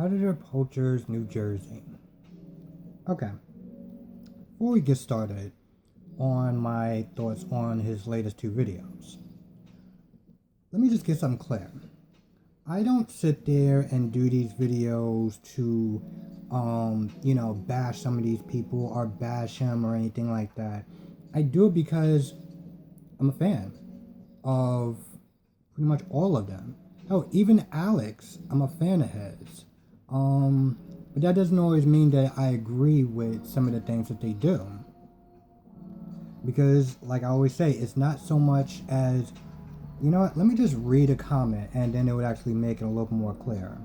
Predator Poachers New Jersey. Okay, before we get started on my thoughts on his latest two videos, let me just get something clear. I don't sit there and do these videos to, bash some of these people or bash him or anything like that. I do it because I'm a fan of pretty much all of them. Hell, even Alex, I'm a fan of his. But that doesn't always mean that I agree with some of the things that they do. Because, like I always say, it's not so much as, you know what, let me just read a comment and then it would actually make it a little more clear.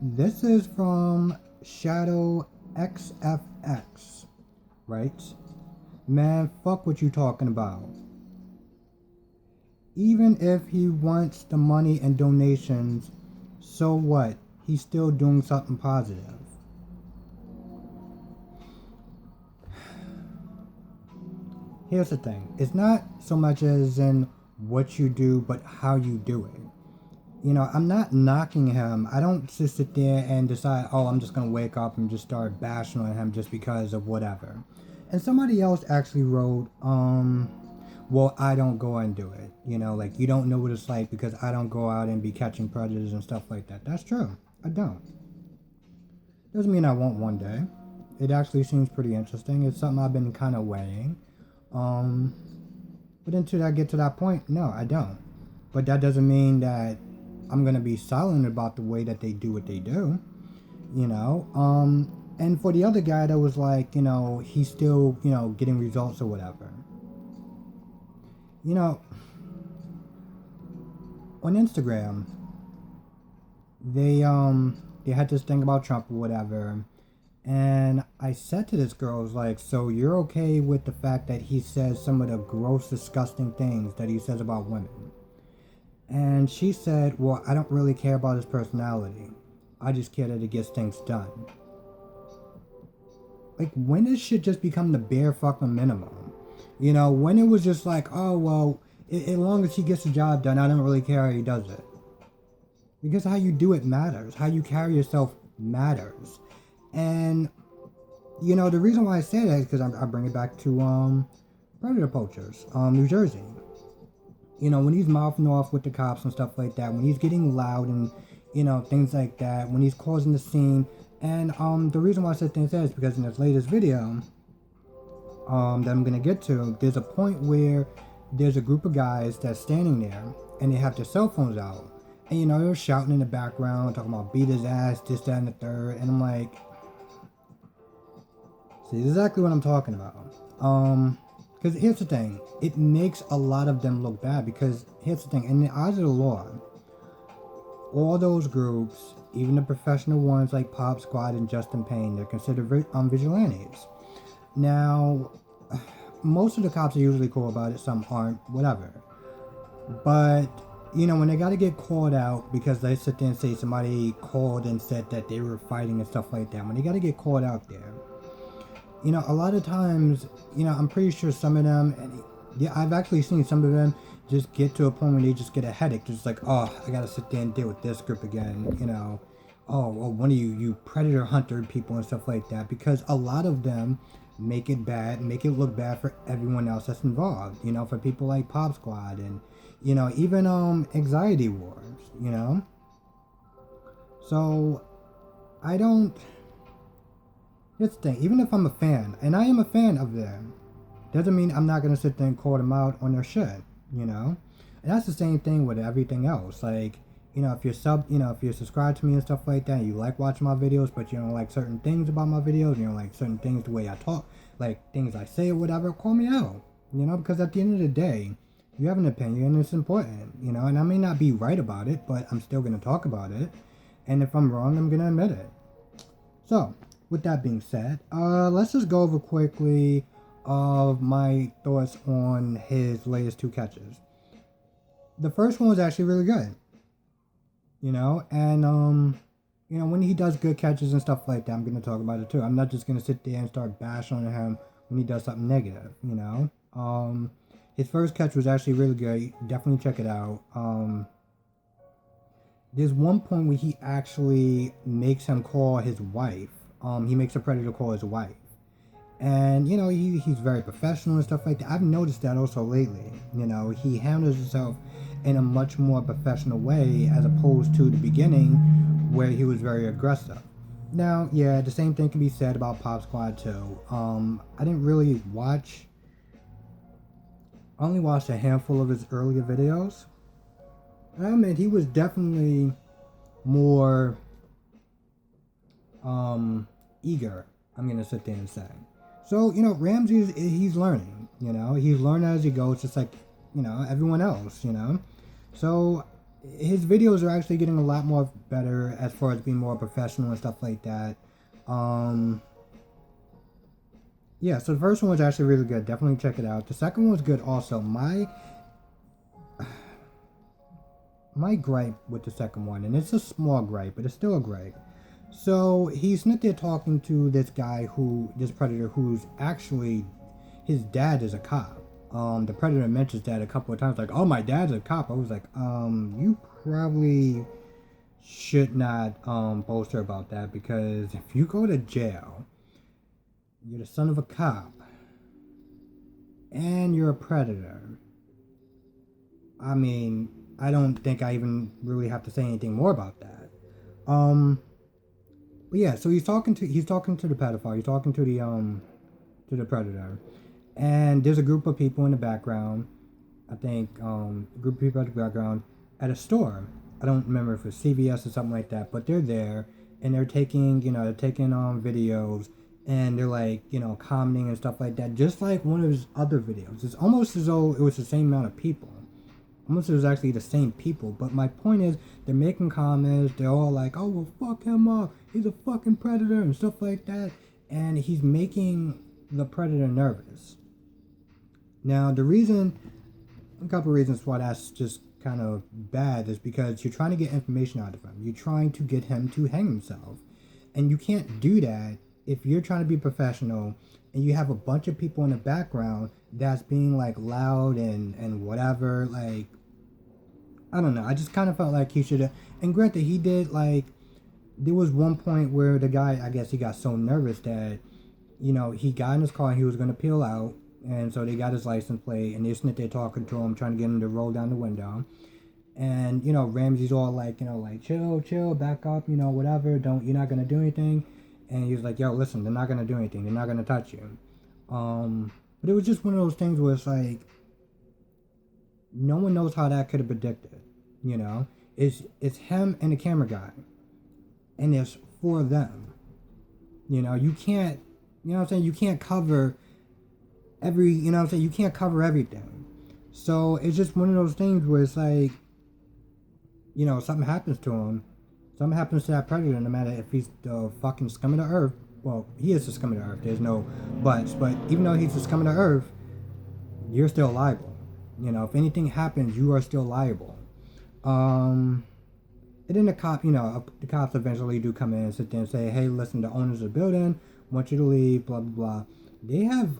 This is from Shadow XFX, right? Man, fuck what you talking about. Even if he wants the money and donations, so what? He's still doing something positive. Here's the thing. It's not so much as in what you do, but how you do it. You know, I'm not knocking him. I don't just sit there and decide, oh, I'm just going to wake up and just start bashing on him just because of whatever. And somebody else actually wrote, well, I don't go and do it. You know, like, you don't know what it's like because I don't go out and be catching predators and stuff like that. That's true. I don't. Doesn't mean I won't one day. It actually seems pretty interesting. It's something I've been kind of weighing. But until I get to that point, no, I don't. But that doesn't mean that I'm going to be silent about the way that they do what they do. You know? And for the other guy that was like, you know, he's still, you know, getting results or whatever. You know, on Instagram, they had this thing about Trump or whatever, and I said to this girl, I was like, so you're okay with the fact that he says some of the gross, disgusting things that he says about women? And she said, well, I don't really care about his personality. I just care that he gets things done. Like, when does shit just become the bare fucking minimum? You know, when it was just like, oh, well, as long as he gets the job done, I don't really care how he does it. Because how you do it matters. How you carry yourself matters. And, you know, the reason why I say that is because I bring it back to Predator Poachers, New Jersey. You know, when he's mouthing off with the cops and stuff like that, when he's getting loud and, you know, things like that, when he's causing the scene. And the reason why I said things like that is because in this latest video that I'm going to get to, there's a point where there's a group of guys that's standing there and they have their cell phones out. And, you know, they're shouting in the background, talking about beat his ass, this, that, and the third. And I'm like, see, exactly what I'm talking about. Because here's the thing. It makes a lot of them look bad. Because here's the thing. In the eyes of the law, all those groups, even the professional ones like Pop Squad and Justin Payne, they're considered vigilantes. Now, most of the cops are usually cool about it. Some aren't, whatever. But, you know, when they got to get called out because they sit there and say somebody called and said that they were fighting and stuff like that, when they got to get called out there, you know, a lot of times, you know, I'm pretty sure some of them, and yeah, I've actually seen some of them just get to a point where they just get a headache. Just like, oh, I got to sit there and deal with this group again, you know. Oh, well, one of you predator hunter people and stuff like that. Because a lot of them make it bad, make it look bad for everyone else that's involved. You know, for people like Pop Squad and, you know, even anxiety wars, you know. So, I don't... Here's the thing, even if I'm a fan, and I am a fan of them, doesn't mean I'm not going to sit there and call them out on their shit, you know? And that's the same thing with everything else. Like, you know, if you're subscribed to me and stuff like that, and you like watching my videos, but you don't like certain things about my videos, you don't like certain things the way I talk, like things I say or whatever, call me out, you know? Because at the end of the day, you have an opinion and it's important, you know? And I may not be right about it, but I'm still going to talk about it. And if I'm wrong, I'm going to admit it. So, with that being said, let's just go over quickly of my thoughts on his latest two catches. The first one was actually really good, you know, and you know, when he does good catches and stuff like that, I'm gonna talk about it too. I'm not just gonna sit there and start bashing on him when he does something negative, you know. His first catch was actually really good. Definitely check it out. there's one point where he actually makes him call his wife. He makes a predator call his wife. And, he's very professional and stuff like that. I've noticed that also lately. He handles himself in a much more professional way as opposed to the beginning where he was very aggressive. Now, yeah, the same thing can be said about Pop Squad too. I didn't really watch, I only watched a handful of his earlier videos. I mean, he was definitely more eager, I'm going to sit there and say. So, Ramsey, he's learning, he's learning as he goes, just like, everyone else, So, his videos are actually getting a lot more better as far as being more professional and stuff like that. Yeah, so the first one was actually really good. Definitely check it out. The second one was good also. My gripe with the second one, and it's a small gripe, but it's still a gripe. So he's not there talking to this predator who's actually, his dad is a cop. The predator mentions that a couple of times, like, oh, my dad's a cop. I was like, you probably should not bolster about that, because if you go to jail, you're the son of a cop, and you're a predator. I mean, I don't think I even really have to say anything more about that. But yeah, so he's talking to the pedophile. He's talking to the predator, and there's a group of people in the background. I think a group of people in the background at a store. I don't remember if it's CVS or something like that, but they're there and they're taking videos, and they're like commenting and stuff like that, just like one of his other videos. It's almost as though it was the same amount of people. Almost it was actually the same people, but my point is, they're making comments, they're all like, oh, well, fuck him up, he's a fucking predator, and stuff like that, and he's making the predator nervous. Now, a couple of reasons why that's just kind of bad is because you're trying to get information out of him. You're trying to get him to hang himself, and you can't do that if you're trying to be professional and you have a bunch of people in the background that's being like loud and whatever. Like, I don't know, I just kind of felt like he should have, and granted, he did, like, there was one point where the guy, I guess he got so nervous that he got in his car and he was going to peel out, and so they got his license plate and they're sitting there talking to him, trying to get him to roll down the window. And Ramsey's all like, like, chill, back up, whatever, you're not going to do anything. And he was like, yo, listen, they're not going to do anything. They're not going to touch you. But it was just one of those things where it's like, no one knows how that could have predicted, It's him and the camera guy. And it's for them. You can't, you can't cover you can't cover everything. So it's just one of those things where it's like, something happens to him. Something happens to that predator, no matter if he's the fucking scum of the earth. Well, he is the scum of the earth. There's no buts. But even though he's the scum of the earth, you're still liable. If anything happens, you are still liable. And then the cops eventually do come in and sit there and say, hey, listen, the owners of the building want you to leave, blah, blah, blah. They have,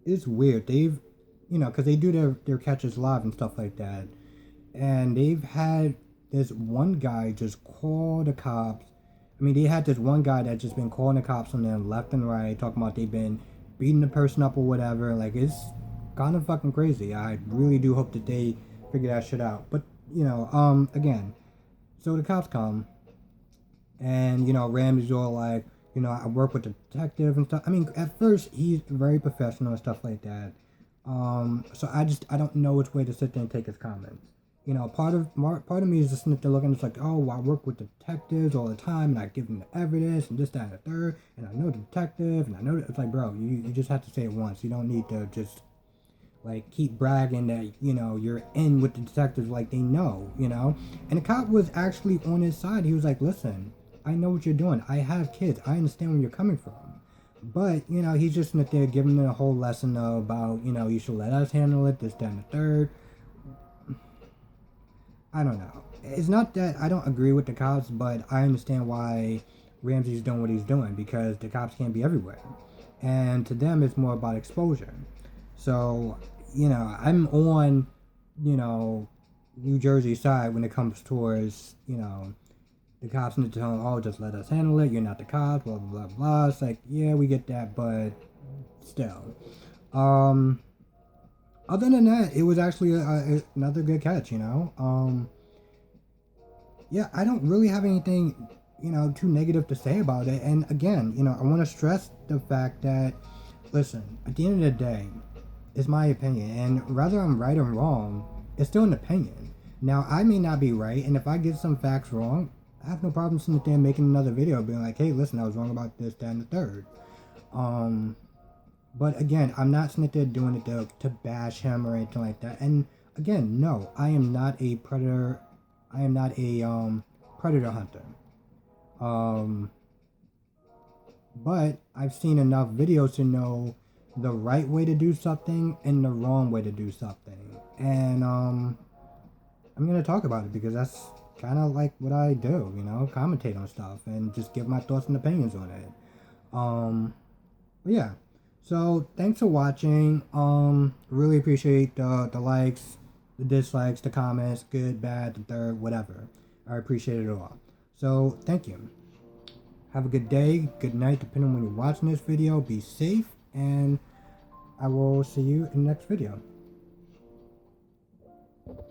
it's weird. They've, because they do their catches live and stuff like that. And they've had this one guy just call the cops. I mean, they had this one guy that just been calling the cops on them left and right, talking about they've been beating the person up or whatever. Like, it's kind of fucking crazy. I really do hope that they figure that shit out. But, again, so the cops come, and, Ramsey's all like, I work with the detective and stuff. I mean, at first, he's very professional and stuff like that. So I don't know which way to sit there and take his comments. Part of me is just sitting there looking, it's like, oh, I work with detectives all the time, and I give them the evidence, and this, that, and the third, and I know the detective, and I know that. It's like, bro, you just have to say it once. You don't need to just, like, keep bragging that, you're in with the detectives like they know, And the cop was actually on his side. He was like, listen, I know what you're doing. I have kids. I understand where you're coming from. But, he's just sitting there giving them a whole lesson about, you should let us handle it, this, that, and the third. I don't know. It's not that I don't agree with the cops, but I understand why Ramsey's doing what he's doing, because the cops can't be everywhere. And to them, it's more about exposure. So, I'm on, New Jersey side when it comes towards, you know, the cops need to tell them, oh, just let us handle it. You're not the cops, blah, blah, blah, blah. It's like, yeah, we get that, but still. Other than that, it was actually another good catch, you know. Yeah, I don't really have anything, you know, too negative to say about it. And again, you know, I want to stress the fact that, listen, at the end of the day, it's my opinion. And whether I'm right or wrong, it's still an opinion. Now, I may not be right. And if I get some facts wrong, I have no problem sitting there making another video being like, hey, listen, I was wrong about this, that, and the third. But again, I'm not sitting there doing it to bash him or anything like that. And again, no, I am not a predator. I am not a predator hunter. But I've seen enough videos to know the right way to do something and the wrong way to do something. And I'm gonna talk about it because that's kind of like what I do, you know, commentate on stuff and just give my thoughts and opinions on it. But yeah. So thanks for watching. Really appreciate the likes, the dislikes, the comments, good, bad, the third, whatever. I appreciate it all. So thank you. Have a good day, good night, depending on when you're watching this video. Be safe, and I will see you in the next video.